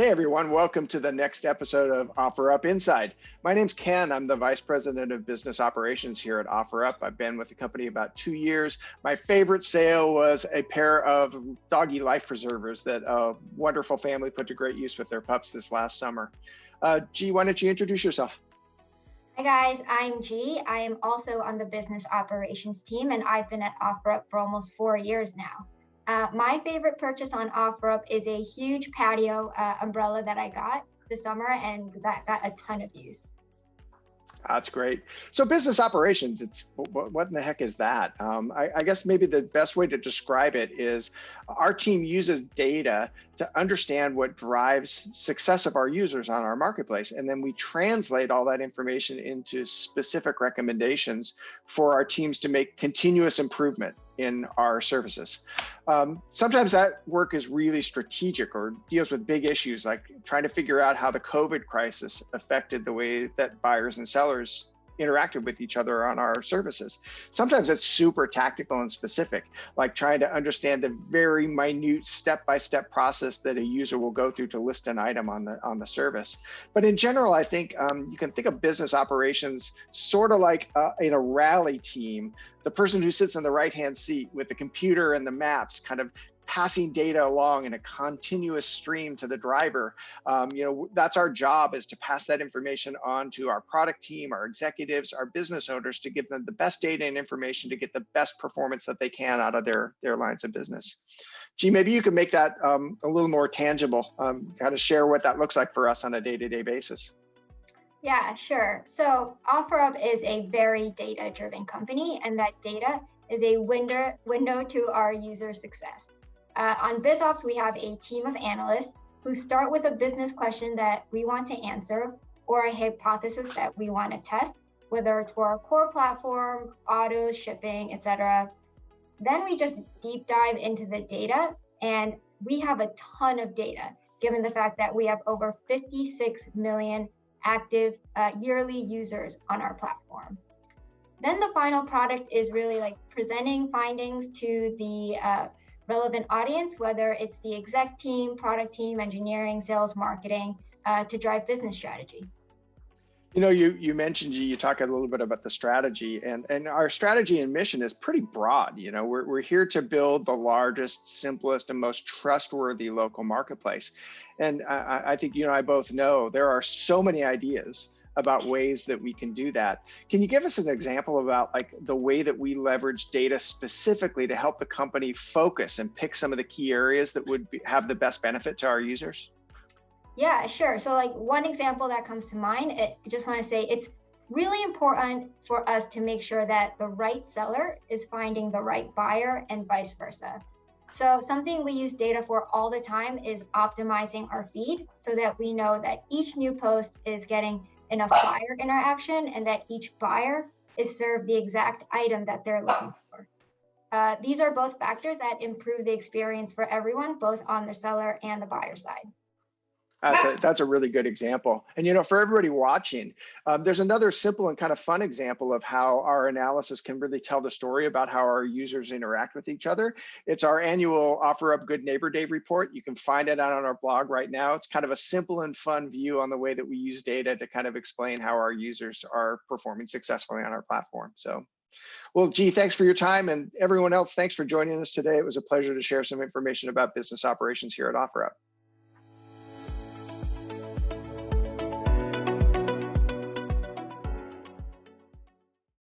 Hey everyone, welcome to the next episode of OfferUp Inside. My name's Ken. I'm the Vice President of Business Operations here at OfferUp. I've been with the company about 2 years. My favorite sale was a pair of doggy life preservers that a wonderful family put to great use with their pups this last summer. G, why don't you introduce yourself? Hi guys, I'm G. I am also on the business operations team, and I've been at OfferUp for almost 4 years now. My favorite purchase on OfferUp is a huge patio umbrella that I got this summer, and that got a ton of use. That's great. So business operations, what in the heck is that? I guess maybe the best way to describe it is our team uses data to understand what drives success of our users on our marketplace. And then we translate all that information into specific recommendations for our teams to make continuous improvement in our services. Sometimes that work is really strategic or deals with big issues like trying to figure out how the COVID crisis affected the way that buyers and sellers interacted with each other on our services. Sometimes it's super tactical and specific, like trying to understand the very minute step-by-step process that a user will go through to list an item on the service. But in general, I think you can think of business operations sort of like in a rally team, the person who sits in the right-hand seat with the computer and the maps kind of passing data along in a continuous stream to the driver. That's our job, is to pass that information on to our product team, our executives, our business owners, to give them the best data and information to get the best performance that they can out of their lines of business. Gee, maybe you could make that a little more tangible, kind of share what that looks like for us on a day-to-day basis. Yeah, sure. So OfferUp is a very data-driven company, and that data is a window to our user success. On Biz Ops, we have a team of analysts who start with a business question that we want to answer or a hypothesis that we want to test, whether it's for our core platform, autos, shipping, etc. Then we just deep dive into the data, and we have a ton of data, given the fact that we have over 56 million active yearly users on our platform. Then the final product is really like presenting findings to the relevant audience, whether it's the exec team, product team, engineering, sales, marketing, to drive business strategy. You mentioned, G, you talk a little bit about the strategy, and our strategy and mission is pretty broad. We're here to build the largest, simplest, and most trustworthy local marketplace. And I think you and I both know there are so many ideas about ways that we can do that. Can you give us an example about like the way that we leverage data specifically to help the company focus and pick some of the key areas that would have the best benefit to our users? Yeah, sure. So like one example that comes to mind, I just want to say it's really important for us to make sure that the right seller is finding the right buyer and vice versa. So something we use data for all the time is optimizing our feed so that we know that each new post is getting enough buyer interaction and that each buyer is served the exact item that they're looking for. These are both factors that improve the experience for everyone, both on the seller and the buyer side. That's a really good example. And for everybody watching, there's another simple and kind of fun example of how our analysis can really tell the story about how our users interact with each other. It's our annual OfferUp Good Neighbor Day report. You can find it out on our blog right now. It's kind of a simple and fun view on the way that we use data to kind of explain how our users are performing successfully on our platform. So, well, G, thanks for your time, and everyone else, thanks for joining us today. It was a pleasure to share some information about business operations here at OfferUp.